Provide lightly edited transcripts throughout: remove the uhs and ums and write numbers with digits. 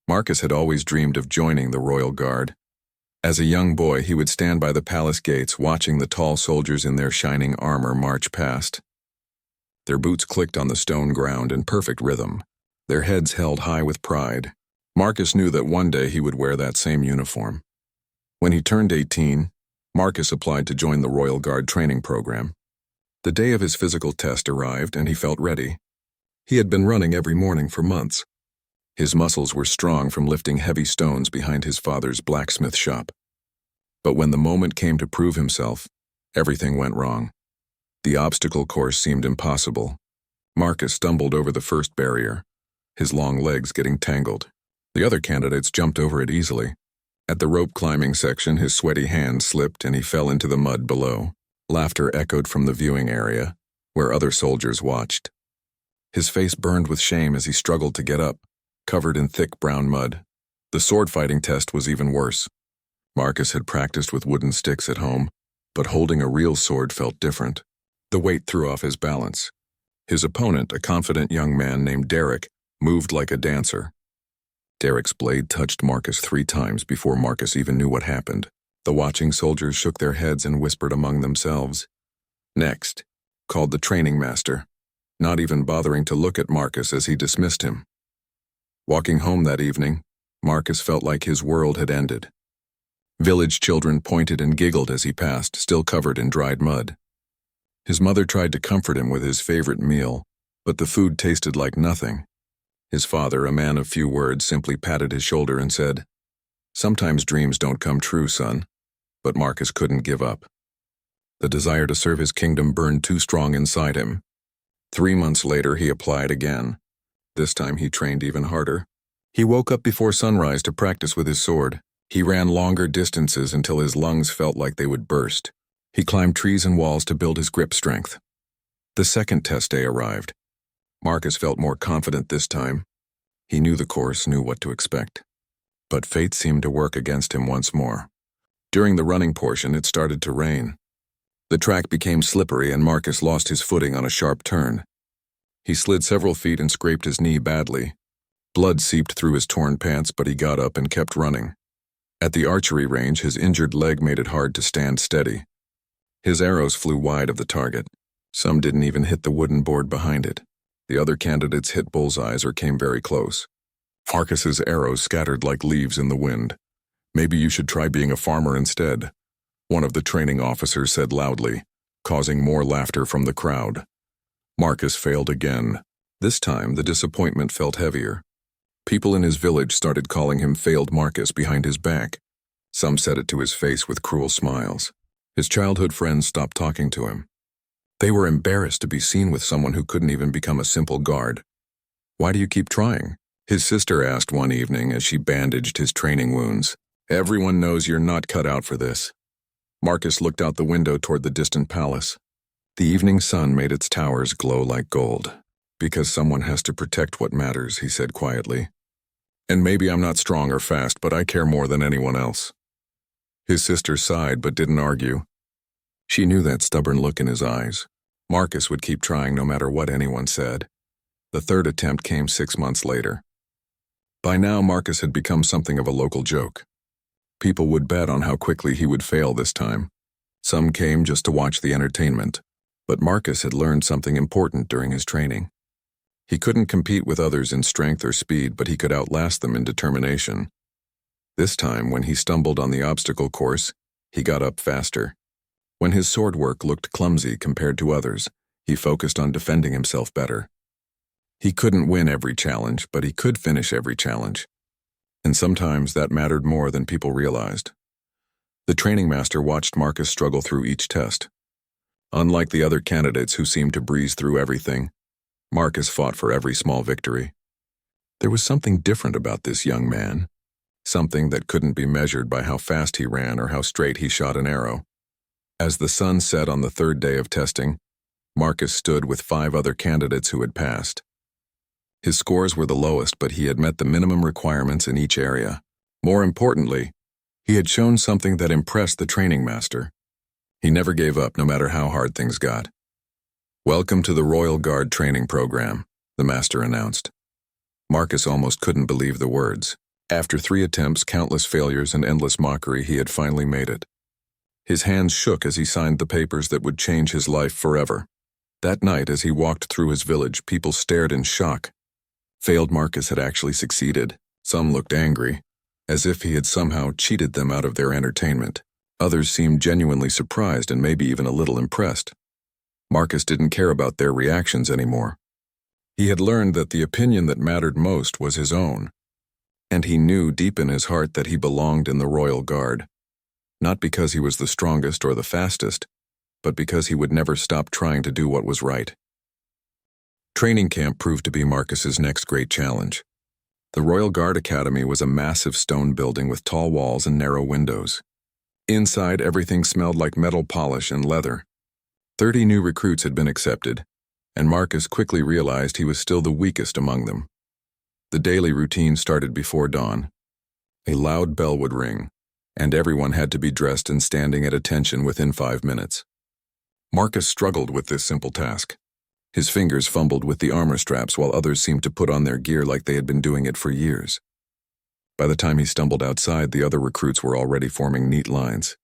Marcus had always dreamed of joining the Royal Guard. As a young boy, he would stand by the palace gates watching the tall soldiers in their shining armor march past. Their boots clicked on the stone ground in perfect rhythm, their heads held high with pride. Marcus knew that one day he would wear that same uniform. When he turned 18, Marcus applied to join the Royal Guard training program. The day of his physical test arrived and he felt ready. He had been running every morning for months. His muscles were strong from lifting heavy stones behind his father's blacksmith shop. But when the moment came to prove himself, everything went wrong. The obstacle course seemed impossible. Marcus stumbled over the first barrier, his long legs getting tangled. The other candidates jumped over it easily. At the rope climbing section, his sweaty hand slipped and he fell into the mud below. Laughter echoed from the viewing area, where other soldiers watched. His face burned with shame as he struggled to get up, covered in thick brown mud. The sword fighting test was even worse. Marcus had practiced with wooden sticks at home, but holding a real sword felt different. The weight threw off his balance. His opponent, a confident young man named Derek, moved like a dancer. Derek's blade touched Marcus 3 times before Marcus even knew what happened. The watching soldiers shook their heads and whispered among themselves. "Next," called the training master, not even bothering to look at Marcus as he dismissed him. Walking home that evening, Marcus felt like his world had ended. Village children pointed and giggled as he passed, still covered in dried mud. His mother tried to comfort him with his favorite meal, but the food tasted like nothing. His father, a man of few words, simply patted his shoulder and said, "Sometimes dreams don't come true, son." But Marcus couldn't give up. The desire to serve his kingdom burned too strong inside him. 3 months later, he applied again. This time he trained even harder. He woke up before sunrise to practice with his sword. He ran longer distances until his lungs felt like they would burst. He climbed trees and walls to build his grip strength. The second test day arrived. Marcus felt more confident this time. He knew the course, knew what to expect. But fate seemed to work against him once more. During the running portion, it started to rain. The track became slippery and Marcus lost his footing on a sharp turn. He slid several feet and scraped his knee badly. Blood seeped through his torn pants, but he got up and kept running. At the archery range, his injured leg made it hard to stand steady. His arrows flew wide of the target. Some didn't even hit the wooden board behind it. The other candidates hit bullseyes or came very close. Marcus's arrows scattered like leaves in the wind. "Maybe you should try being a farmer instead," one of the training officers said loudly, causing more laughter from the crowd. Marcus failed again. This time, the disappointment felt heavier. People in his village started calling him Failed Marcus behind his back. Some said it to his face with cruel smiles. His childhood friends stopped talking to him. They were embarrassed to be seen with someone who couldn't even become a simple guard. "Why do you keep trying?" his sister asked one evening as she bandaged his training wounds. "Everyone knows you're not cut out for this." Marcus looked out the window toward the distant palace. The evening sun made its towers glow like gold. "Because someone has to protect what matters," he said quietly. "And maybe I'm not strong or fast, but I care more than anyone else." His sister sighed but didn't argue. She knew that stubborn look in his eyes. Marcus would keep trying no matter what anyone said. The third attempt came 6 months later. By now, Marcus had become something of a local joke. People would bet on how quickly he would fail this time. Some came just to watch the entertainment. But Marcus had learned something important during his training. He couldn't compete with others in strength or speed, but he could outlast them in determination. This time, when he stumbled on the obstacle course, he got up faster. When his sword work looked clumsy compared to others, he focused on defending himself better. He couldn't win every challenge, but he could finish every challenge. And sometimes that mattered more than people realized. The training master watched Marcus struggle through each test. Unlike the other candidates who seemed to breeze through everything, Marcus fought for every small victory. There was something different about this young man, something that couldn't be measured by how fast he ran or how straight he shot an arrow. As the sun set on the third day of testing, Marcus stood with 5 other candidates who had passed. His scores were the lowest, but he had met the minimum requirements in each area. More importantly, he had shown something that impressed the training master. He never gave up, no matter how hard things got. "Welcome to the Royal Guard training program," the master announced. Marcus almost couldn't believe the words. After 3 attempts, countless failures, and endless mockery, he had finally made it. His hands shook as he signed the papers that would change his life forever. That night, as he walked through his village, people stared in shock. Failed Marcus had actually succeeded. Some looked angry, as if he had somehow cheated them out of their entertainment. Others seemed genuinely surprised and maybe even a little impressed. Marcus didn't care about their reactions anymore. He had learned that the opinion that mattered most was his own, and he knew deep in his heart that he belonged in the Royal Guard. Not because he was the strongest or the fastest, but because he would never stop trying to do what was right. Training camp proved to be Marcus's next great challenge. The Royal Guard Academy was a massive stone building with tall walls and narrow windows. Inside, everything smelled like metal polish and leather. 30 new recruits had been accepted, and Marcus quickly realized he was still the weakest among them. The daily routine started before dawn. A loud bell would ring, and everyone had to be dressed and standing at attention within 5 minutes. Marcus struggled with this simple task. His fingers fumbled with the armor straps while others seemed to put on their gear like they had been doing it for years. By the time he stumbled outside, the other recruits were already forming neat lines.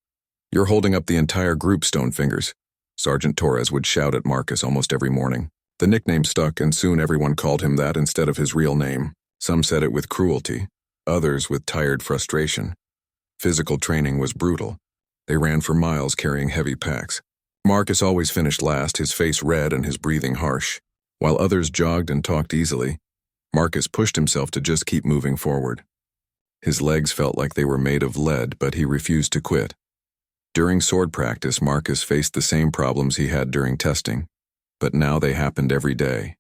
"You're holding up the entire group, Stonefingers," Sergeant Torres would shout at Marcus almost every morning. The nickname stuck, and soon everyone called him that instead of his real name. Some said it with cruelty, others with tired frustration. Physical training was brutal. They ran for miles carrying heavy packs. Marcus always finished last, his face red and his breathing harsh. While others jogged and talked easily, Marcus pushed himself to just keep moving forward. His legs felt like they were made of lead, but he refused to quit. During sword practice, Marcus faced the same problems he had during testing, but now they happened every day.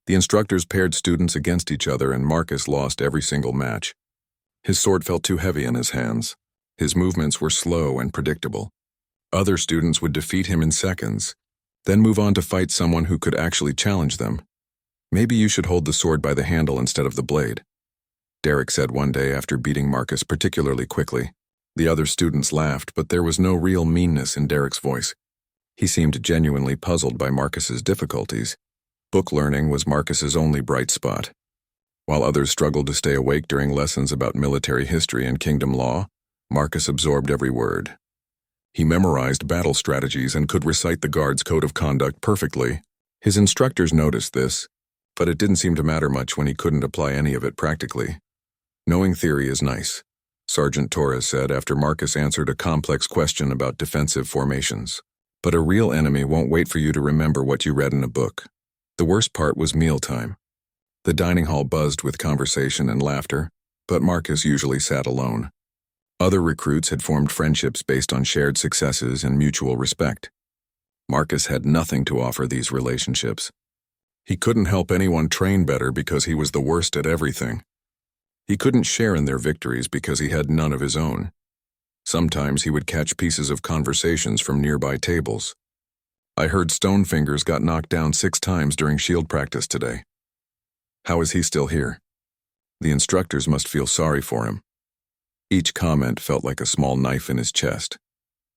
The instructors paired students against each other, and Marcus lost every single match. His sword felt too heavy in his hands. His movements were slow and predictable. Other students would defeat him in seconds, then move on to fight someone who could actually challenge them. "Maybe you should hold the sword by the handle instead of the blade," Derek said one day after beating Marcus particularly quickly. The other students laughed, but there was no real meanness in Derek's voice. He seemed genuinely puzzled by Marcus's difficulties. Book learning was Marcus's only bright spot. While others struggled to stay awake during lessons about military history and kingdom law, Marcus absorbed every word. He memorized battle strategies and could recite the guard's code of conduct perfectly. His instructors noticed this, but it didn't seem to matter much when he couldn't apply any of it practically. "Knowing theory is nice," Sergeant Torres said after Marcus answered a complex question about defensive formations. "But a real enemy won't wait for you to remember what you read in a book." The worst part was mealtime. The dining hall buzzed with conversation and laughter, but Marcus usually sat alone. Other recruits had formed friendships based on shared successes and mutual respect. Marcus had nothing to offer these relationships. He couldn't help anyone train better because he was the worst at everything. He couldn't share in their victories because he had none of his own. Sometimes he would catch pieces of conversations from nearby tables. "I heard Stonefingers got knocked down 6 times during shield practice today. How is he still here?" The instructors must feel sorry for him. Each comment felt like a small knife in his chest.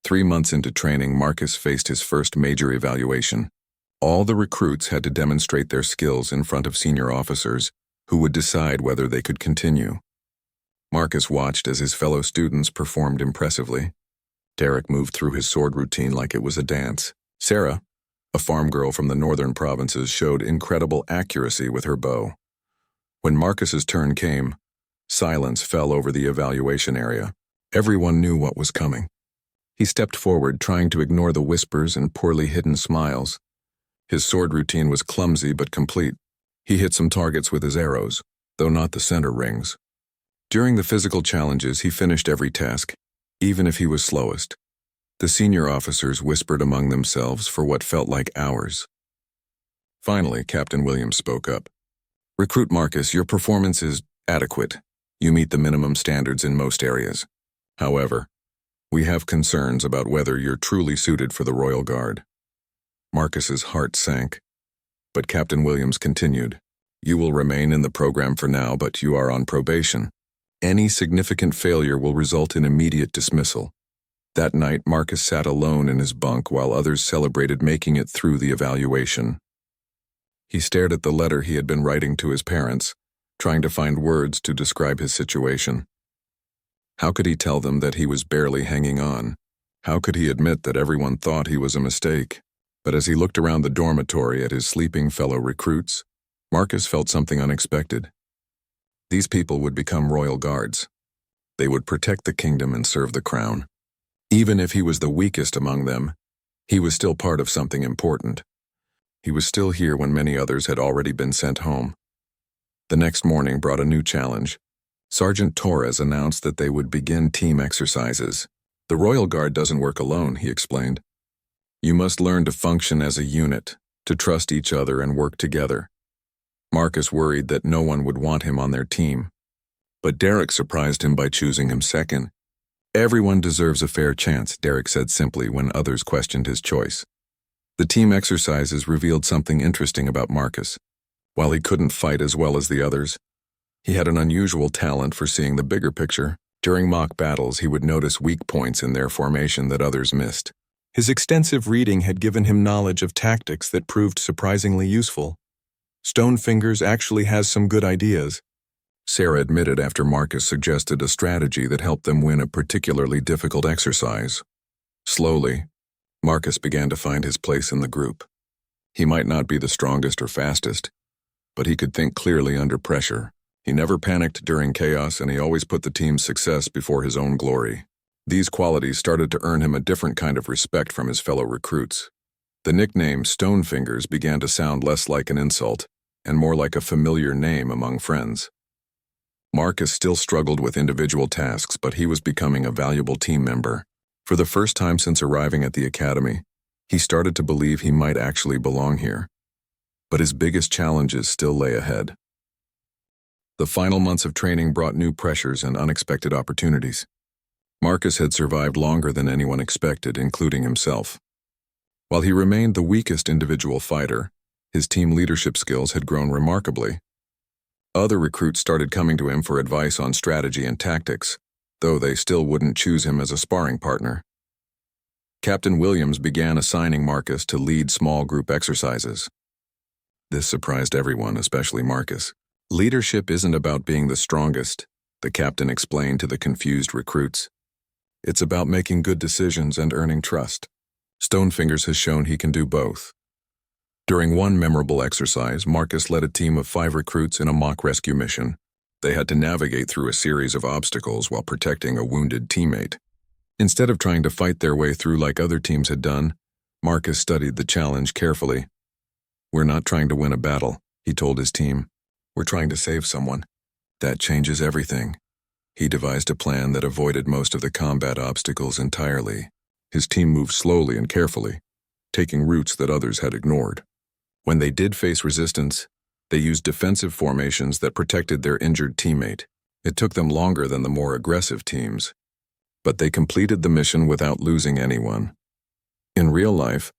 3 months into training, Marcus faced his first major evaluation. All the recruits had to demonstrate their skills in front of senior officers, who would decide whether they could continue. Marcus watched as his fellow students performed impressively. Derek moved through his sword routine like it was a dance. Sarah, a farm girl from the northern provinces, showed incredible accuracy with her bow. When Marcus's turn came, silence fell over the evaluation area. Everyone knew what was coming. He stepped forward, trying to ignore the whispers and poorly hidden smiles. His sword routine was clumsy but complete. He hit some targets with his arrows, though not the center rings. During the physical challenges, he finished every task, even if he was slowest. The senior officers whispered among themselves for what felt like hours. Finally, Captain Williams spoke up. "Recruit Marcus, your performance is adequate. You meet the minimum standards in most areas. However, we have concerns about whether you're truly suited for the Royal Guard." Marcus's heart sank, but Captain Williams continued. "You will remain in the program for now, but you are on probation. Any significant failure will result in immediate dismissal." That night, Marcus sat alone in his bunk while others celebrated making it through the evaluation. He stared at the letter he had been writing to his parents, trying to find words to describe his situation. How could he tell them that he was barely hanging on? How could he admit that everyone thought he was a mistake? But as he looked around the dormitory at his sleeping fellow recruits, Marcus felt something unexpected. These people would become royal guards. They would protect the kingdom and serve the crown. Even if he was the weakest among them, he was still part of something important. He was still here when many others had already been sent home. The next morning brought a new challenge. Sergeant Torres announced that they would begin team exercises. The Royal Guard doesn't work alone, he explained. You must learn to function as a unit, to trust each other and work together. Marcus worried that no one would want him on their team. But Derek surprised him by choosing him second. Everyone deserves a fair chance, Derek said simply when others questioned his choice. The team exercises revealed something interesting about Marcus. While he couldn't fight as well as the others, he had an unusual talent for seeing the bigger picture. During mock battles, he would notice weak points in their formation that others missed. His extensive reading had given him knowledge of tactics that proved surprisingly useful. Stonefingers actually has some good ideas, Sarah admitted after Marcus suggested a strategy that helped them win a particularly difficult exercise. Slowly, Marcus began to find his place in the group. He might not be the strongest or fastest, but he could think clearly under pressure. He never panicked during chaos, and he always put the team's success before his own glory. These qualities started to earn him a different kind of respect from his fellow recruits. The nickname Stonefingers began to sound less like an insult and more like a familiar name among friends. Marcus still struggled with individual tasks, but he was becoming a valuable team member. For the first time since arriving at the academy, he started to believe he might actually belong here. But his biggest challenges still lay ahead. The final months of training brought new pressures and unexpected opportunities. Marcus had survived longer than anyone expected, including himself. While he remained the weakest individual fighter, his team leadership skills had grown remarkably. Other recruits started coming to him for advice on strategy and tactics, though they still wouldn't choose him as a sparring partner. Captain Williams began assigning Marcus to lead small group exercises. This surprised everyone, especially Marcus. Leadership isn't about being the strongest, the captain explained to the confused recruits. It's about making good decisions and earning trust. Stonefingers has shown he can do both. During one memorable exercise, Marcus led a team of 5 recruits in a mock rescue mission. They had to navigate through a series of obstacles while protecting a wounded teammate. Instead of trying to fight their way through like other teams had done, Marcus studied the challenge carefully. We're not trying to win a battle, he told his team. We're trying to save someone. That changes everything. He devised a plan that avoided most of the combat obstacles entirely. His team moved slowly and carefully, taking routes that others had ignored. When they did face resistance, they used defensive formations that protected their injured teammate. It took them longer than the more aggressive teams, but they completed the mission without losing anyone. In real life,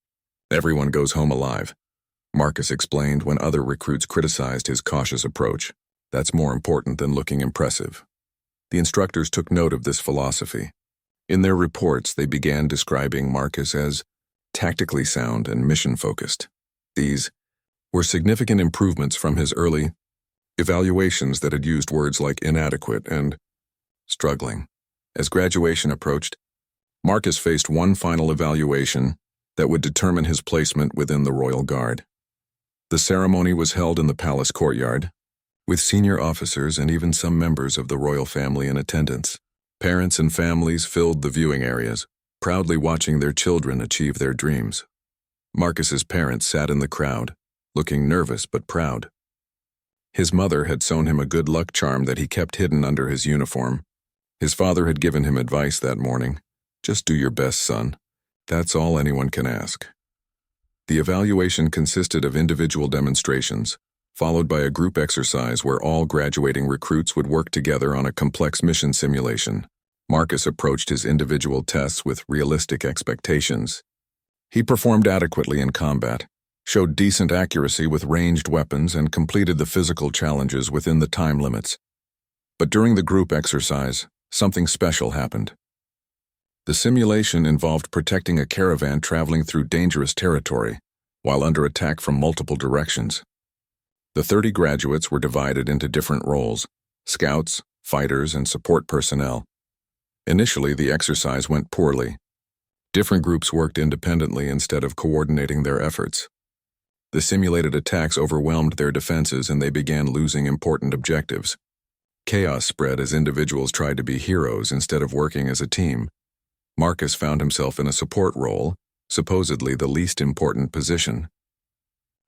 everyone goes home alive, Marcus explained when other recruits criticized his cautious approach. That's more important than looking impressive. The instructors took note of this philosophy. In their reports, they began describing Marcus as tactically sound and mission-focused. These were significant improvements from his early evaluations that had used words like inadequate and struggling. As graduation approached, Marcus faced one final evaluation that would determine his placement within the Royal Guard. The ceremony was held in the palace courtyard, with senior officers and even some members of the royal family in attendance. Parents and families filled the viewing areas, proudly watching their children achieve their dreams. Marcus's parents sat in the crowd, looking nervous but proud. His mother had sewn him a good luck charm that he kept hidden under his uniform. His father had given him advice that morning. Just do your best, son. That's all anyone can ask. The evaluation consisted of individual demonstrations, followed by a group exercise where all graduating recruits would work together on a complex mission simulation. Marcus approached his individual tests with realistic expectations. He performed adequately in combat, showed decent accuracy with ranged weapons, and completed the physical challenges within the time limits. But during the group exercise, something special happened. The simulation involved protecting a caravan traveling through dangerous territory, while under attack from multiple directions. The 30 graduates were divided into different roles: scouts, fighters, and support personnel. Initially, the exercise went poorly. Different groups worked independently instead of coordinating their efforts. The simulated attacks overwhelmed their defenses and they began losing important objectives. Chaos spread as individuals tried to be heroes instead of working as a team. Marcus found himself in a support role, supposedly the least important position.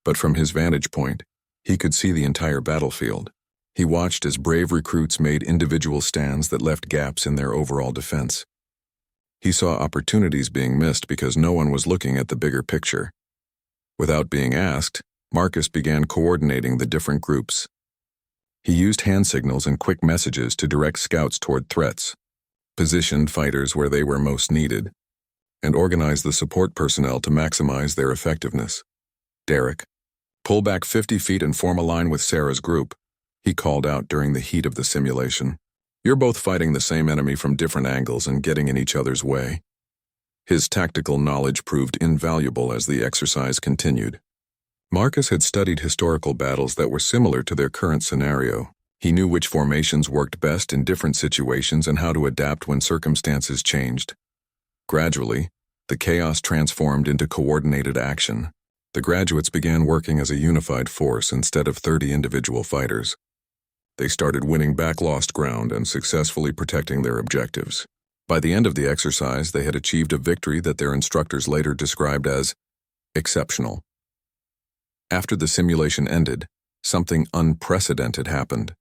But from his vantage point, he could see the entire battlefield. He watched as brave recruits made individual stands that left gaps in their overall defense. He saw opportunities being missed because no one was looking at the bigger picture. Without being asked, Marcus began coordinating the different groups. He used hand signals and quick messages to direct scouts toward threats, positioned fighters where they were most needed, and organized the support personnel to maximize their effectiveness. "Derek, pull back 50 feet and form a line with Sarah's group," he called out during the heat of the simulation. "You're both fighting the same enemy from different angles and getting in each other's way." His tactical knowledge proved invaluable as the exercise continued. Marcus had studied historical battles that were similar to their current scenario. He knew which formations worked best in different situations and how to adapt when circumstances changed. Gradually, the chaos transformed into coordinated action. The graduates began working as a unified force instead of 30 individual fighters. They started winning back lost ground and successfully protecting their objectives. By the end of the exercise, they had achieved a victory that their instructors later described as exceptional. After the simulation ended, something unprecedented happened.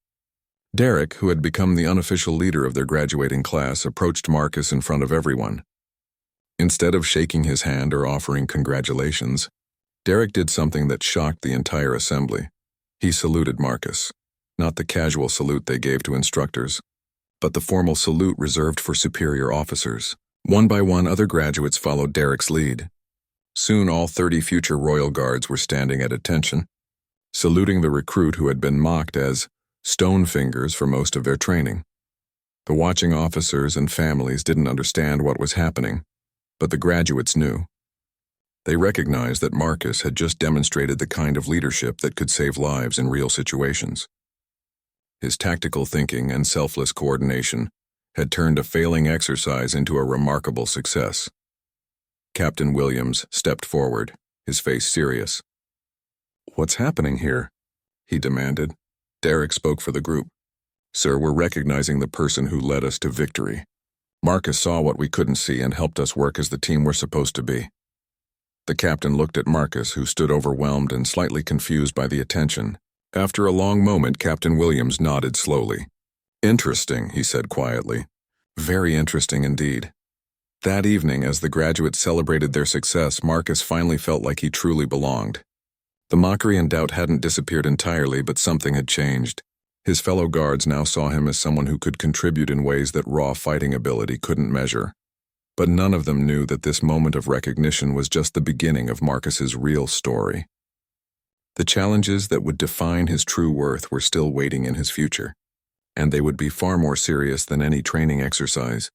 Derek, who had become the unofficial leader of their graduating class, approached Marcus in front of everyone. Instead of shaking his hand or offering congratulations, Derek did something that shocked the entire assembly. He saluted Marcus, not the casual salute they gave to instructors, but the formal salute reserved for superior officers. One by one, other graduates followed Derek's lead. Soon all 30 future Royal Guards were standing at attention, saluting the recruit who had been mocked as stone fingers for most of their training. The watching officers and families didn't understand what was happening, but the graduates knew. They recognized that Marcus had just demonstrated the kind of leadership that could save lives in real situations. His tactical thinking and selfless coordination had turned a failing exercise into a remarkable success. Captain Williams stepped forward, his face serious. "What's happening here?" he demanded. Derek spoke for the group. "Sir, we're recognizing the person who led us to victory. Marcus saw what we couldn't see and helped us work as the team we're supposed to be." The captain looked at Marcus, who stood overwhelmed and slightly confused by the attention. After a long moment, Captain Williams nodded slowly. "Interesting," he said quietly. "Very interesting indeed." That evening, as the graduates celebrated their success, Marcus finally felt like he truly belonged. The mockery and doubt hadn't disappeared entirely, but something had changed. His fellow guards now saw him as someone who could contribute in ways that raw fighting ability couldn't measure. But none of them knew that this moment of recognition was just the beginning of Marcus's real story. The challenges that would define his true worth were still waiting in his future, and they would be far more serious than any training exercise.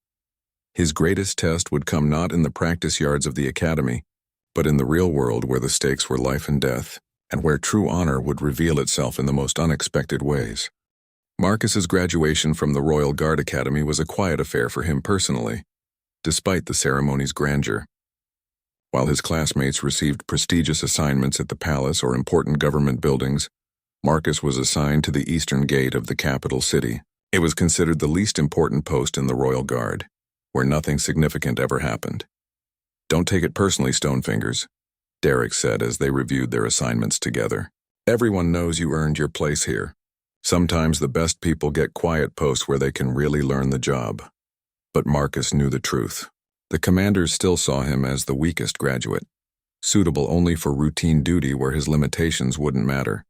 His greatest test would come not in the practice yards of the academy, but in the real world where the stakes were life and death, and where true honor would reveal itself in the most unexpected ways. Marcus's graduation from the Royal Guard Academy was a quiet affair for him personally, despite the ceremony's grandeur. While his classmates received prestigious assignments at the palace or important government buildings, Marcus was assigned to the eastern gate of the capital city. It was considered the least important post in the Royal Guard, where nothing significant ever happened. "Don't take it personally, Stonefingers," Derek said as they reviewed their assignments together. "Everyone knows you earned your place here. Sometimes the best people get quiet posts where they can really learn the job." But Marcus knew the truth. The commanders still saw him as the weakest graduate, suitable only for routine duty where his limitations wouldn't matter.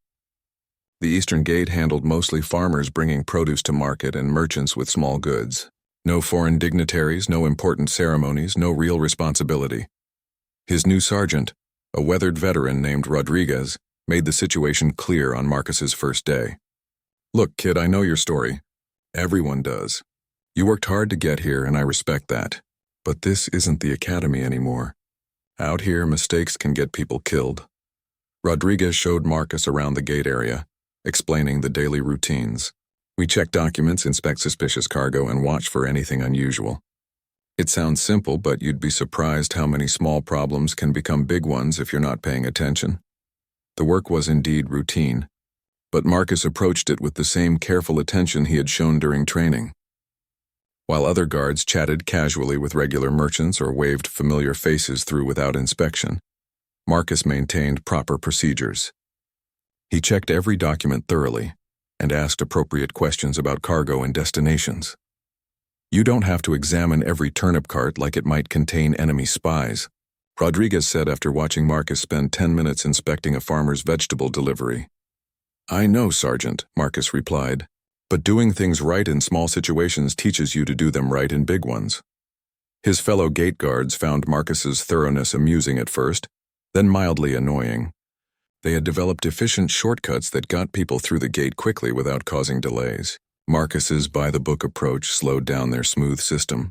The Eastern Gate handled mostly farmers bringing produce to market and merchants with small goods. No foreign dignitaries, no important ceremonies, no real responsibility. His new sergeant, a weathered veteran named Rodriguez, made the situation clear on Marcus's first day. "Look, kid, I know your story. Everyone does. You worked hard to get here, and I respect that. But this isn't the academy anymore. Out here, mistakes can get people killed. Rodriguez showed Marcus around the gate area, explaining the daily routines. We check documents, inspect suspicious cargo, and watch for anything unusual. It sounds simple, but you'd be surprised how many small problems can become big ones if you're not paying attention. The work was indeed routine, but Marcus approached it with the same careful attention he had shown during training. While other guards chatted casually with regular merchants or waved familiar faces through without inspection, Marcus maintained proper procedures. He checked every document thoroughly and asked appropriate questions about cargo and destinations. You don't have to examine every turnip cart like it might contain enemy spies, Rodriguez said after watching Marcus spend 10 minutes inspecting a farmer's vegetable delivery. I know, Sergeant, Marcus replied, but doing things right in small situations teaches you to do them right in big ones. His fellow gate guards found Marcus's thoroughness amusing at first, then mildly annoying. They had developed efficient shortcuts that got people through the gate quickly without causing delays. Marcus's by-the-book approach slowed down their smooth system.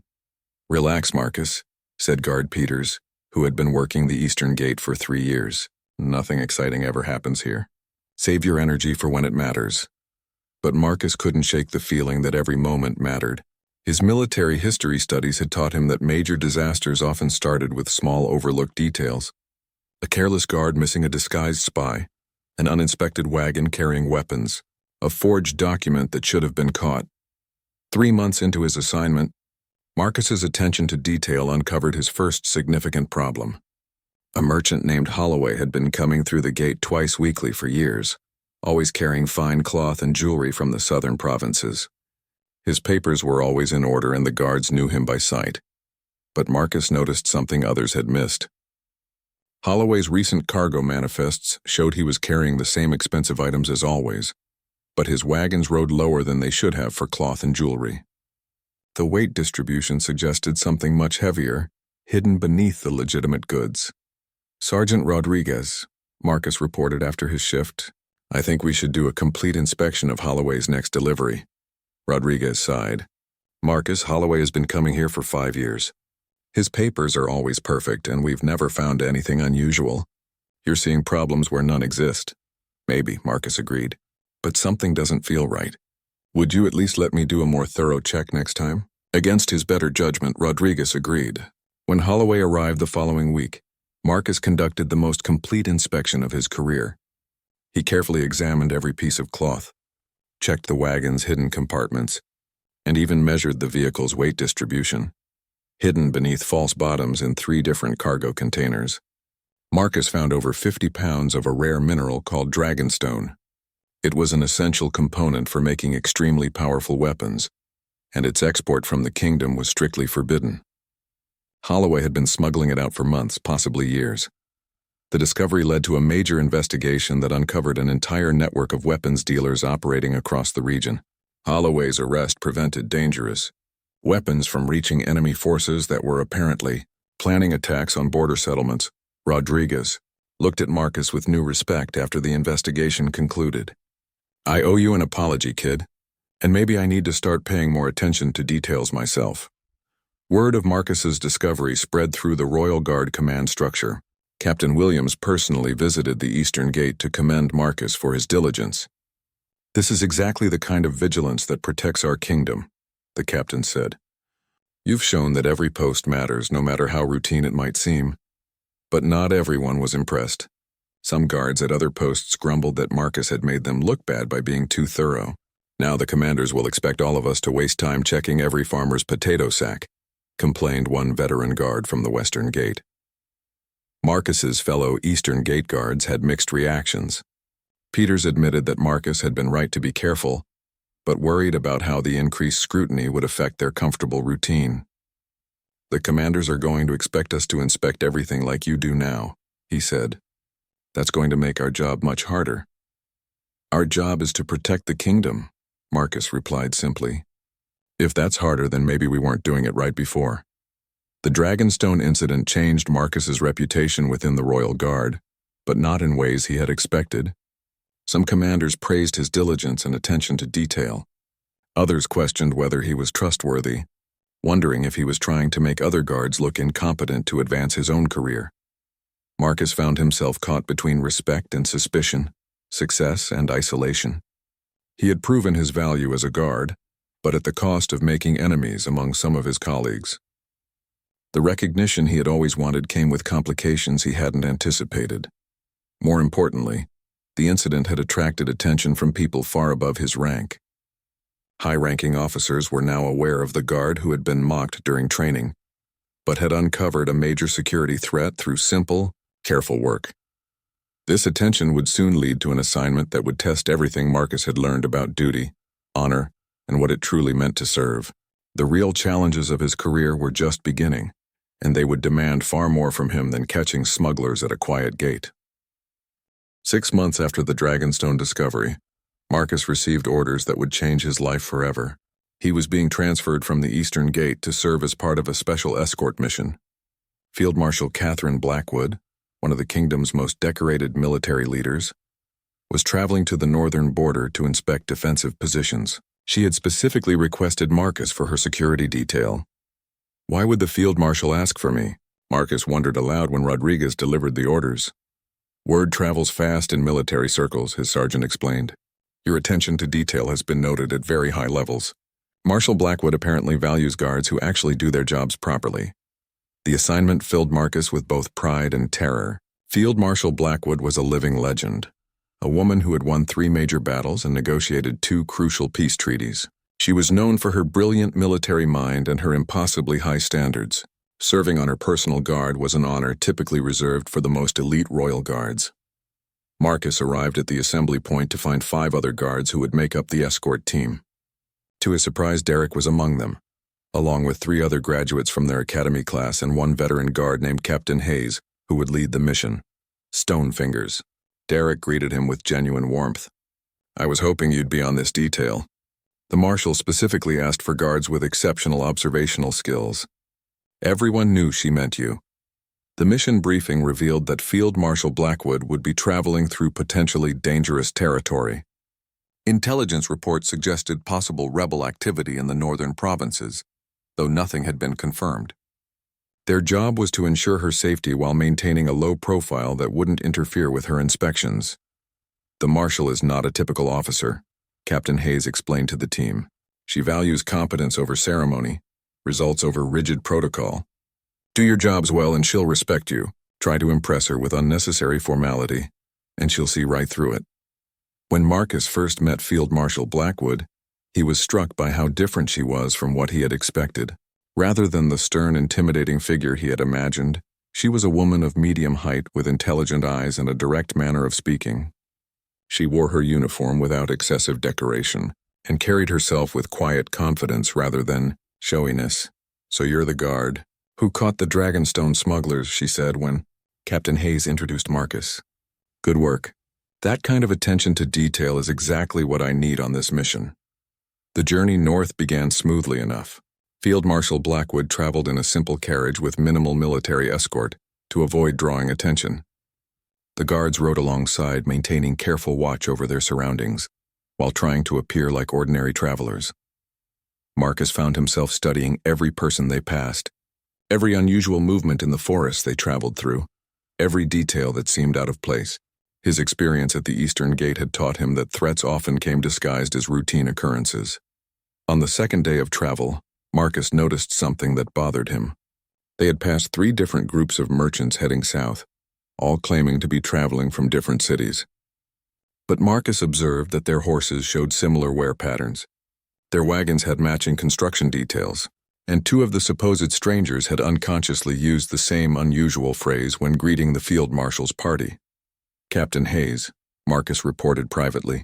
Relax, Marcus, said Guard Peters, who had been working the eastern gate for 3 years. Nothing exciting ever happens here. Save your energy for when it matters. But Marcus couldn't shake the feeling that every moment mattered. His military history studies had taught him that major disasters often started with small overlooked details. A careless guard missing a disguised spy, an uninspected wagon carrying weapons, a forged document that should have been caught. 3 months into his assignment, Marcus's attention to detail uncovered his first significant problem. A merchant named Holloway had been coming through the gate twice weekly for years, always carrying fine cloth and jewelry from the southern provinces. His papers were always in order and the guards knew him by sight. But Marcus noticed something others had missed. Holloway's recent cargo manifests showed he was carrying the same expensive items as always, but his wagons rode lower than they should have for cloth and jewelry. The weight distribution suggested something much heavier, hidden beneath the legitimate goods. Sergeant Rodriguez, Marcus reported after his shift, I think we should do a complete inspection of Holloway's next delivery. Rodriguez sighed. Marcus, Holloway has been coming here for 5 years. His papers are always perfect, and we've never found anything unusual. You're seeing problems where none exist. Maybe, Marcus agreed. But something doesn't feel right. Would you at least let me do a more thorough check next time? Against his better judgment, Rodriguez agreed. When Holloway arrived the following week, Marcus conducted the most complete inspection of his career. He carefully examined every piece of cloth, checked the wagon's hidden compartments, and even measured the vehicle's weight distribution, hidden beneath false bottoms in 3 different cargo containers. Marcus found over 50 pounds of a rare mineral called dragonstone. It was an essential component for making extremely powerful weapons, and its export from the kingdom was strictly forbidden. Holloway had been smuggling it out for months, possibly years. The discovery led to a major investigation that uncovered an entire network of weapons dealers operating across the region. Holloway's arrest prevented dangerous weapons from reaching enemy forces that were apparently planning attacks on border settlements. Rodriguez looked at Marcus with new respect after the investigation concluded. I owe you an apology, kid, and maybe I need to start paying more attention to details myself. Word of Marcus's discovery spread through the Royal Guard command structure. Captain Williams personally visited the Eastern Gate to commend Marcus for his diligence. This is exactly the kind of vigilance that protects our kingdom, the captain said. You've shown that every post matters, no matter how routine it might seem. But not everyone was impressed. Some guards at other posts grumbled that Marcus had made them look bad by being too thorough. Now the commanders will expect all of us to waste time checking every farmer's potato sack, complained one veteran guard from the Western Gate. Marcus's fellow Eastern Gate guards had mixed reactions. Peters admitted that Marcus had been right to be careful, but worried about how the increased scrutiny would affect their comfortable routine. The commanders are going to expect us to inspect everything like you do now, he said. That's going to make our job much harder. Our job is to protect the kingdom, Marcus replied simply. If that's harder, then maybe we weren't doing it right before. The Dragonstone incident changed Marcus's reputation within the Royal Guard, but not in ways he had expected. Some commanders praised his diligence and attention to detail. Others questioned whether he was trustworthy, wondering if he was trying to make other guards look incompetent to advance his own career. Marcus found himself caught between respect and suspicion, success and isolation. He had proven his value as a guard, but at the cost of making enemies among some of his colleagues. The recognition he had always wanted came with complications he hadn't anticipated. More importantly, the incident had attracted attention from people far above his rank. High-ranking officers were now aware of the guard who had been mocked during training, but had uncovered a major security threat through simple, careful work. This attention would soon lead to an assignment that would test everything Marcus had learned about duty, honor, and what it truly meant to serve. The real challenges of his career were just beginning, and they would demand far more from him than catching smugglers at a quiet gate. 6 months after the Dragonstone discovery, Marcus received orders that would change his life forever. He was being transferred from the Eastern Gate to serve as part of a special escort mission. Field Marshal Catherine Blackwood, one of the kingdom's most decorated military leaders, was traveling to the northern border to inspect defensive positions. She had specifically requested Marcus for her security detail. Why would the Field Marshal ask for me? Marcus wondered aloud when Rodriguez delivered the orders. Word travels fast in military circles, his sergeant explained. Your attention to detail has been noted at very high levels. Marshal Blackwood apparently values guards who actually do their jobs properly. The assignment filled Marcus with both pride and terror. Field Marshal Blackwood was a living legend, a woman who had won 3 major battles and negotiated 2 crucial peace treaties. She was known for her brilliant military mind and her impossibly high standards. Serving on her personal guard was an honor typically reserved for the most elite royal guards. Marcus arrived at the assembly point to find 5 other guards who would make up the escort team. To his surprise, Derek was among them, along with 3 other graduates from their academy class and 1 veteran guard named Captain Hayes, who would lead the mission. Stonefingers. Derek greeted him with genuine warmth. I was hoping you'd be on this detail. The Marshal specifically asked for guards with exceptional observational skills. Everyone knew she meant you. The mission briefing revealed that Field Marshal Blackwood would be traveling through potentially dangerous territory. Intelligence reports suggested possible rebel activity in the northern provinces, though nothing had been confirmed. Their job was to ensure her safety while maintaining a low profile that wouldn't interfere with her inspections. The Marshal is not a typical officer, Captain Hayes explained to the team. She values competence over ceremony, results over rigid protocol. Do your jobs well and she'll respect you. Try to impress her with unnecessary formality, and she'll see right through it. When Marcus first met Field Marshal Blackwood, he was struck by how different she was from what he had expected. Rather than the stern, intimidating figure he had imagined, she was a woman of medium height with intelligent eyes and a direct manner of speaking. She wore her uniform without excessive decoration and carried herself with quiet confidence rather than showiness. So you're the guard who caught the Dragonstone smugglers, she said when Captain Hayes introduced Marcus. Good work. That kind of attention to detail is exactly what I need on this mission. The journey north began smoothly enough. Field Marshal Blackwood traveled in a simple carriage with minimal military escort to avoid drawing attention. The guards rode alongside, maintaining careful watch over their surroundings, while trying to appear like ordinary travelers. Marcus found himself studying every person they passed, every unusual movement in the forest they traveled through, every detail that seemed out of place. His experience at the Eastern Gate had taught him that threats often came disguised as routine occurrences. On the second day of travel, Marcus noticed something that bothered him. They had passed 3 different groups of merchants heading south, all claiming to be traveling from different cities. But Marcus observed that their horses showed similar wear patterns. Their wagons had matching construction details, and 2 of the supposed strangers had unconsciously used the same unusual phrase when greeting the Field Marshal's party. Captain Hayes, Marcus reported privately.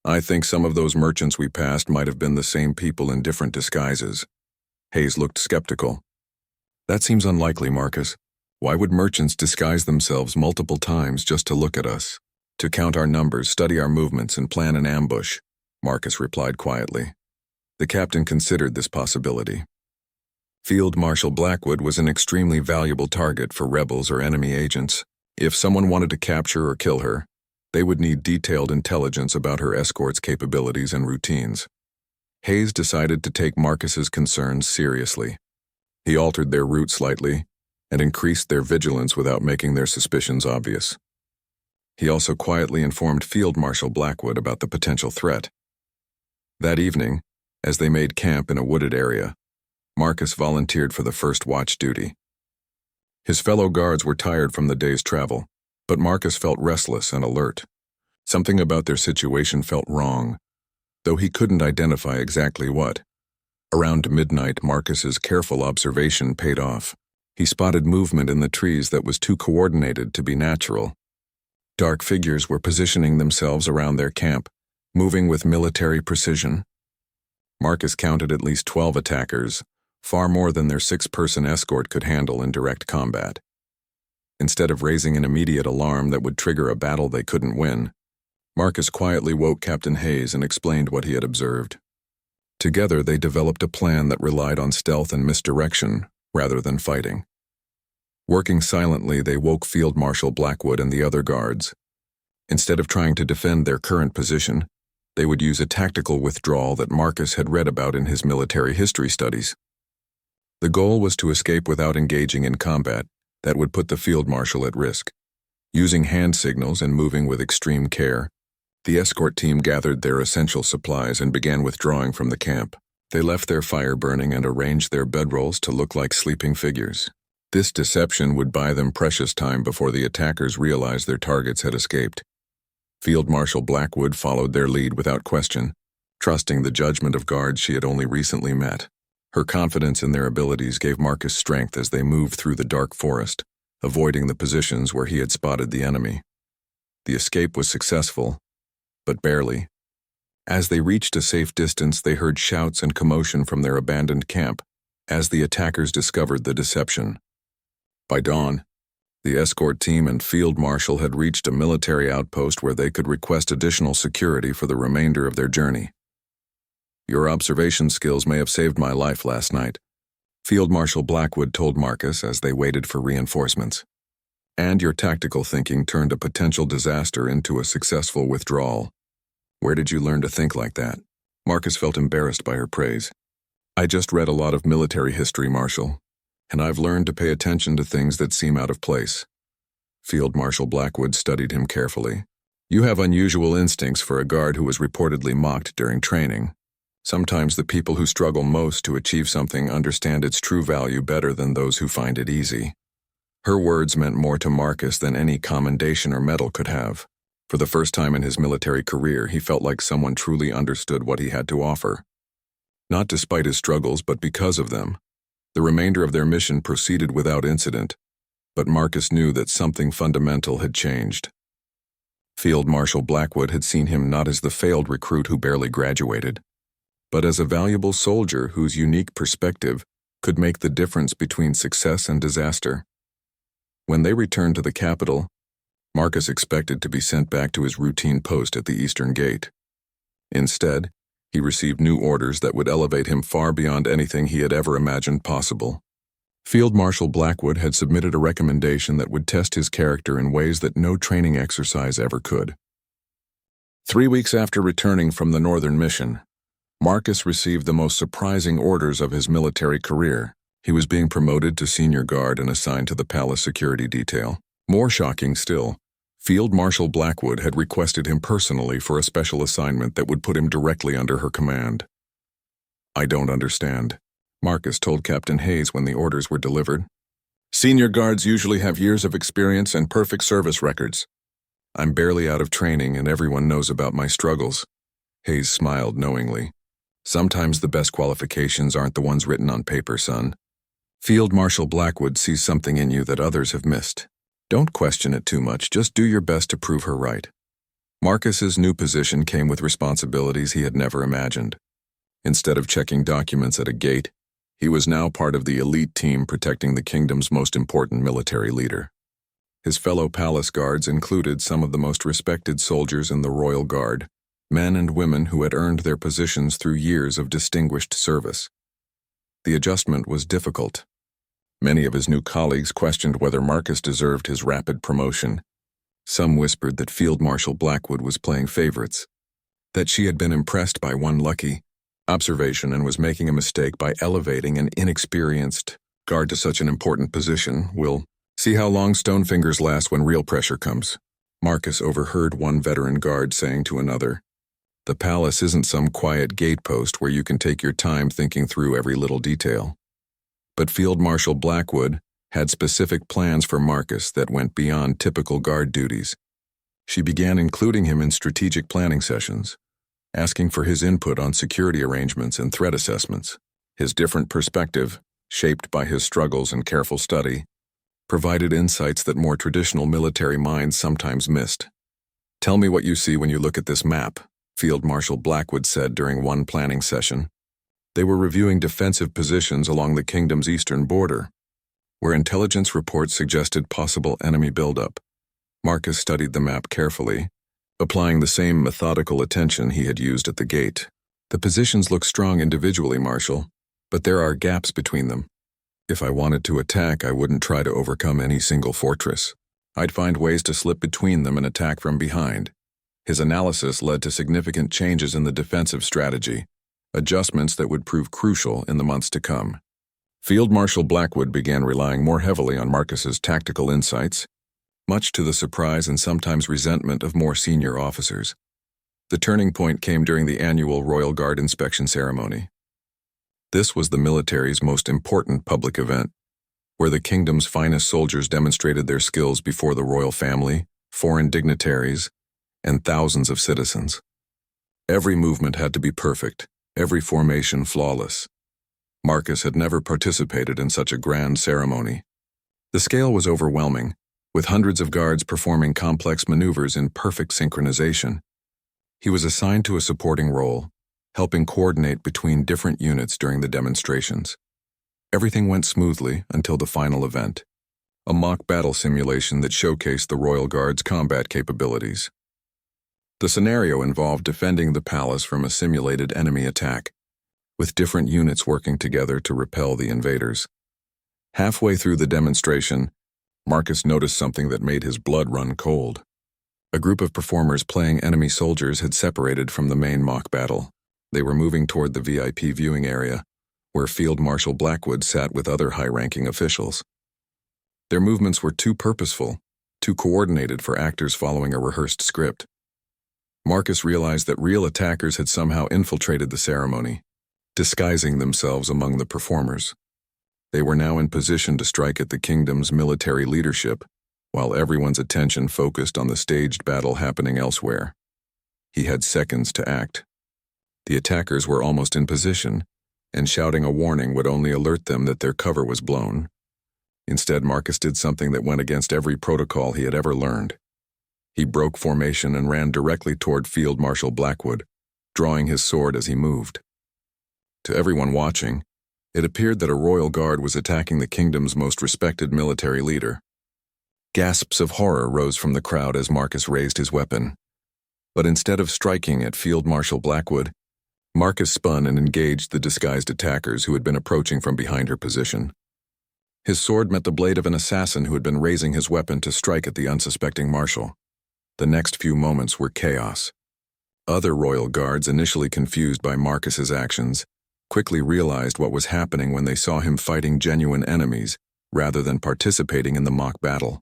I think some of those merchants we passed might have been the same people in different disguises. Hayes looked skeptical. That seems unlikely, Marcus. Why would merchants disguise themselves multiple times just to look at us? To count our numbers, study our movements, and plan an ambush, Marcus replied quietly. The captain considered this possibility. Field Marshal Blackwood was an extremely valuable target for rebels or enemy agents. If someone wanted to capture or kill her, they would need detailed intelligence about her escort's capabilities and routines. Hayes decided to take Marcus's concerns seriously. He altered their route slightly and increased their vigilance without making their suspicions obvious. He also quietly informed Field Marshal Blackwood about the potential threat. That evening, as they made camp in a wooded area, Marcus volunteered for the first watch duty. His fellow guards were tired from the day's travel, but Marcus felt restless and alert. Something about their situation felt wrong, though he couldn't identify exactly what. Around midnight, Marcus's careful observation paid off. He spotted movement in the trees that was too coordinated to be natural. Dark figures were positioning themselves around their camp, moving with military precision. Marcus counted at least 12 attackers, far more than their 6-person escort could handle in direct combat. Instead of raising an immediate alarm that would trigger a battle they couldn't win, Marcus quietly woke Captain Hayes and explained what he had observed. Together, they developed a plan that relied on stealth and misdirection, rather than fighting. Working silently, they woke Field Marshal Blackwood and the other guards. Instead of trying to defend their current position, they would use a tactical withdrawal that Marcus had read about in his military history studies. The goal was to escape without engaging in combat that would put the field marshal at risk. Using hand signals and moving with extreme care, the escort team gathered their essential supplies and began withdrawing from the camp. They left their fire burning and arranged their bedrolls to look like sleeping figures. This deception would buy them precious time before the attackers realized their targets had escaped. Field Marshal Blackwood followed their lead without question, trusting the judgment of guards she had only recently met. Her confidence in their abilities gave Marcus strength as they moved through the dark forest, avoiding the positions where he had spotted the enemy. The escape was successful, but barely. As they reached a safe distance, they heard shouts and commotion from their abandoned camp as the attackers discovered the deception. By dawn, the escort team and field marshal had reached a military outpost where they could request additional security for the remainder of their journey. "Your observation skills may have saved my life last night," Field Marshal Blackwood told Marcus as they waited for reinforcements. "And your tactical thinking turned a potential disaster into a successful withdrawal. Where did you learn to think like that?" Marcus felt embarrassed by her praise. "I just read a lot of military history, Marshal, and I've learned to pay attention to things that seem out of place." Field Marshal Blackwood studied him carefully. "You have unusual instincts for a guard who was reportedly mocked during training. Sometimes the people who struggle most to achieve something understand its true value better than those who find it easy." Her words meant more to Marcus than any commendation or medal could have. For the first time in his military career, he felt like someone truly understood what he had to offer. Not despite his struggles, but because of them. The remainder of their mission proceeded without incident, but Marcus knew that something fundamental had changed. Field Marshal Blackwood had seen him not as the failed recruit who barely graduated, but as a valuable soldier whose unique perspective could make the difference between success and disaster. When they returned to the capital, Marcus expected to be sent back to his routine post at the Eastern Gate. Instead, he received new orders that would elevate him far beyond anything he had ever imagined possible. Field Marshal Blackwood had submitted a recommendation that would test his character in ways that no training exercise ever could. 3 weeks after returning from the Northern Mission, Marcus received the most surprising orders of his military career. He was being promoted to senior guard and assigned to the palace security detail. More shocking still, Field Marshal Blackwood had requested him personally for a special assignment that would put him directly under her command. "I don't understand," Marcus told Captain Hayes when the orders were delivered. "Senior guards usually have years of experience and perfect service records. I'm barely out of training and everyone knows about my struggles." Hayes smiled knowingly. "Sometimes the best qualifications aren't the ones written on paper, son. Field Marshal Blackwood sees something in you that others have missed. Don't question it too much, just do your best to prove her right." Marcus's new position came with responsibilities he had never imagined. Instead of checking documents at a gate, he was now part of the elite team protecting the kingdom's most important military leader. His fellow palace guards included some of the most respected soldiers in the royal guard, men and women who had earned their positions through years of distinguished service. The adjustment was difficult. Many of his new colleagues questioned whether Marcus deserved his rapid promotion. Some whispered that Field Marshal Blackwood was playing favorites, that she had been impressed by one lucky observation and was making a mistake by elevating an inexperienced guard to such an important position. We'll see how long stone fingers last when real pressure comes. Marcus overheard one veteran guard saying to another, "The palace isn't some quiet gatepost where you can take your time thinking through every little detail." But Field Marshal Blackwood had specific plans for Marcus that went beyond typical guard duties. She began including him in strategic planning sessions, asking for his input on security arrangements and threat assessments. His different perspective, shaped by his struggles and careful study, provided insights that more traditional military minds sometimes missed. "Tell me what you see when you look at this map," Field Marshal Blackwood said during one planning session. They were reviewing defensive positions along the kingdom's eastern border, where intelligence reports suggested possible enemy buildup. Marcus studied the map carefully, applying the same methodical attention he had used at the gate. "The positions look strong individually, Marshal, but there are gaps between them. If I wanted to attack, I wouldn't try to overcome any single fortress. I'd find ways to slip between them and attack from behind." His analysis led to significant changes in the defensive strategy, adjustments that would prove crucial in the months to come. Field Marshal Blackwood began relying more heavily on Marcus's tactical insights, much to the surprise and sometimes resentment of more senior officers. The turning point came during the annual Royal Guard inspection ceremony. This was the military's most important public event, where the kingdom's finest soldiers demonstrated their skills before the royal family, foreign dignitaries, and thousands of citizens. Every movement had to be perfect, every formation flawless. Marcus had never participated in such a grand ceremony. The scale was overwhelming, with hundreds of guards performing complex maneuvers in perfect synchronization. He was assigned to a supporting role, helping coordinate between different units during the demonstrations. Everything went smoothly until the final event, a mock battle simulation that showcased the Royal Guard's combat capabilities. The scenario involved defending the palace from a simulated enemy attack, with different units working together to repel the invaders. Halfway through the demonstration, Marcus noticed something that made his blood run cold. A group of performers playing enemy soldiers had separated from the main mock battle. They were moving toward the VIP viewing area, where Field Marshal Blackwood sat with other high-ranking officials. Their movements were too purposeful, too coordinated for actors following a rehearsed script. Marcus realized that real attackers had somehow infiltrated the ceremony, disguising themselves among the performers. They were now in position to strike at the kingdom's military leadership, while everyone's attention focused on the staged battle happening elsewhere. He had seconds to act. The attackers were almost in position, and shouting a warning would only alert them that their cover was blown. Instead, Marcus did something that went against every protocol he had ever learned. He broke formation and ran directly toward Field Marshal Blackwood, drawing his sword as he moved. To everyone watching, it appeared that a royal guard was attacking the kingdom's most respected military leader. Gasps of horror rose from the crowd as Marcus raised his weapon. But instead of striking at Field Marshal Blackwood, Marcus spun and engaged the disguised attackers who had been approaching from behind her position. His sword met the blade of an assassin who had been raising his weapon to strike at the unsuspecting marshal. The next few moments were chaos. Other royal guards, initially confused by Marcus's actions, quickly realized what was happening when they saw him fighting genuine enemies rather than participating in the mock battle.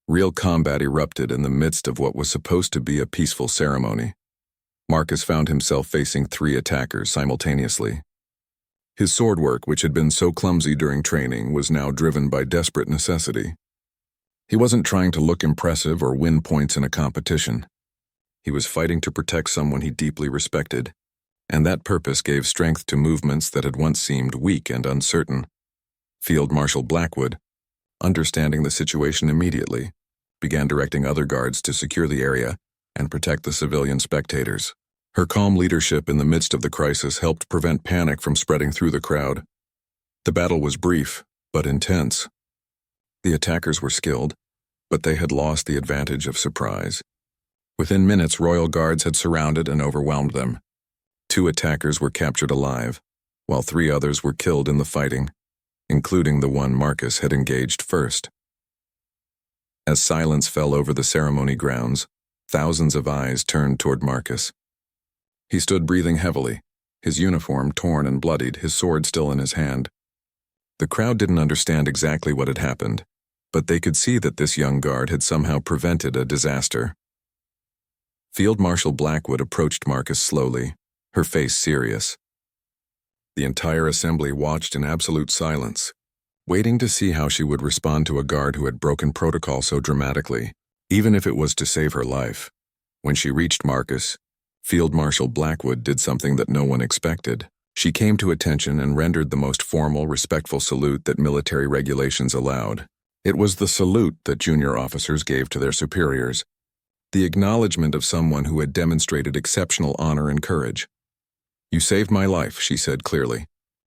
Real combat erupted in the midst of what was supposed to be a peaceful ceremony. Marcus found himself facing 3 attackers simultaneously. His sword work, which had been so clumsy during training, was now driven by desperate necessity. He wasn't trying to look impressive or win points in a competition. He was fighting to protect someone he deeply respected, and that purpose gave strength to movements that had once seemed weak and uncertain. Field Marshal Blackwood, understanding the situation immediately, began directing other guards to secure the area and protect the civilian spectators. Her calm leadership in the midst of the crisis helped prevent panic from spreading through the crowd. The battle was brief, but intense. The attackers were skilled, but they had lost the advantage of surprise. Within minutes, royal guards had surrounded and overwhelmed them. 2 attackers were captured alive, while 3 others were killed in the fighting, including the one Marcus had engaged first. As silence fell over the ceremony grounds, thousands of eyes turned toward Marcus. He stood breathing heavily, his uniform torn and bloodied, his sword still in his hand. The crowd didn't understand exactly what had happened, but they could see that this young guard had somehow prevented a disaster. Field Marshal Blackwood approached Marcus slowly, her face serious. The entire assembly watched in absolute silence, waiting to see how she would respond to a guard who had broken protocol so dramatically, even if it was to save her life. When she reached Marcus, Field Marshal Blackwood did something that no one expected. She came to attention and rendered the most formal, respectful salute that military regulations allowed. It was the salute that junior officers gave to their superiors, the acknowledgement of someone who had demonstrated exceptional honor and courage. "You saved my life," she said clearly,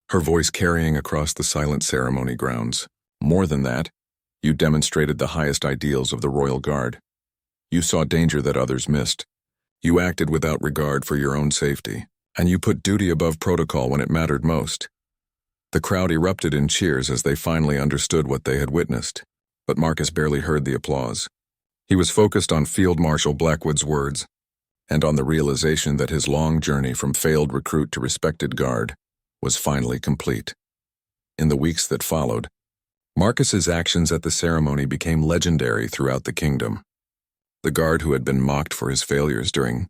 her voice carrying across the silent ceremony grounds. "More than that, you demonstrated the highest ideals of the Royal Guard. You saw danger that others missed. You acted without regard for your own safety, and you put duty above protocol when it mattered most." The crowd erupted in cheers as they finally understood what they had witnessed, but Marcus barely heard the applause. He was focused on Field Marshal Blackwood's words, and on the realization that his long journey from failed recruit to respected guard was finally complete. In the weeks that followed, Marcus's actions at the ceremony became legendary throughout the kingdom. The guard who had been mocked for his failures during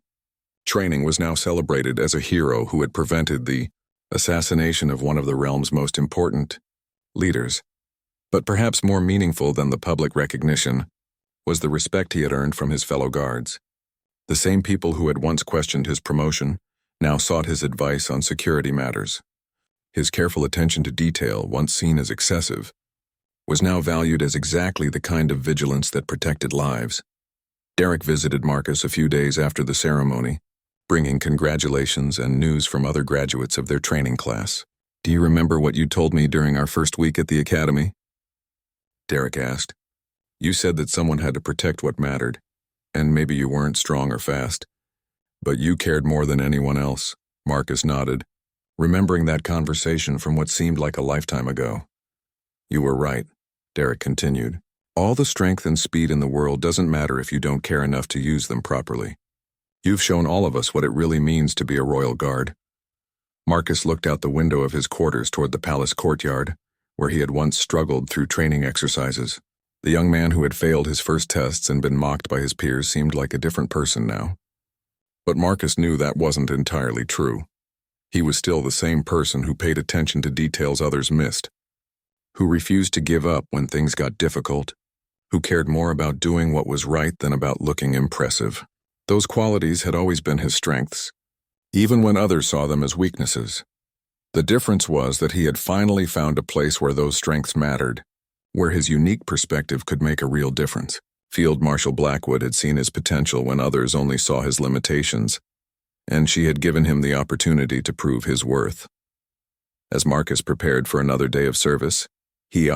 training was now celebrated as a hero who had prevented the assassination of one of the realm's most important leaders. But perhaps more meaningful than the public recognition was the respect he had earned from his fellow guards. The same people who had once questioned his promotion now sought his advice on security matters. His careful attention to detail, once seen as excessive, was now valued as exactly the kind of vigilance that protected lives. Derek visited Marcus a few days after the ceremony, bringing congratulations and news from other graduates of their training class. "Do you remember what you told me during our first week at the academy?" Derek asked. "You said that someone had to protect what mattered, and maybe you weren't strong or fast, but you cared more than anyone else." Marcus nodded, remembering that conversation from what seemed like a lifetime ago. "You were right," Derek continued. "All the strength and speed in the world doesn't matter if you don't care enough to use them properly. You've shown all of us what it really means to be a royal guard." Marcus looked out the window of his quarters toward the palace courtyard, where he had once struggled through training exercises. The young man who had failed his first tests and been mocked by his peers seemed like a different person now. But Marcus knew that wasn't entirely true. He was still the same person who paid attention to details others missed, who refused to give up when things got difficult, who cared more about doing what was right than about looking impressive. Those qualities had always been his strengths, even when others saw them as weaknesses. The difference was that he had finally found a place where those strengths mattered, where his unique perspective could make a real difference. Field Marshal Blackwood had seen his potential when others only saw his limitations, and she had given him the opportunity to prove his worth. As Marcus prepared for another day of service, he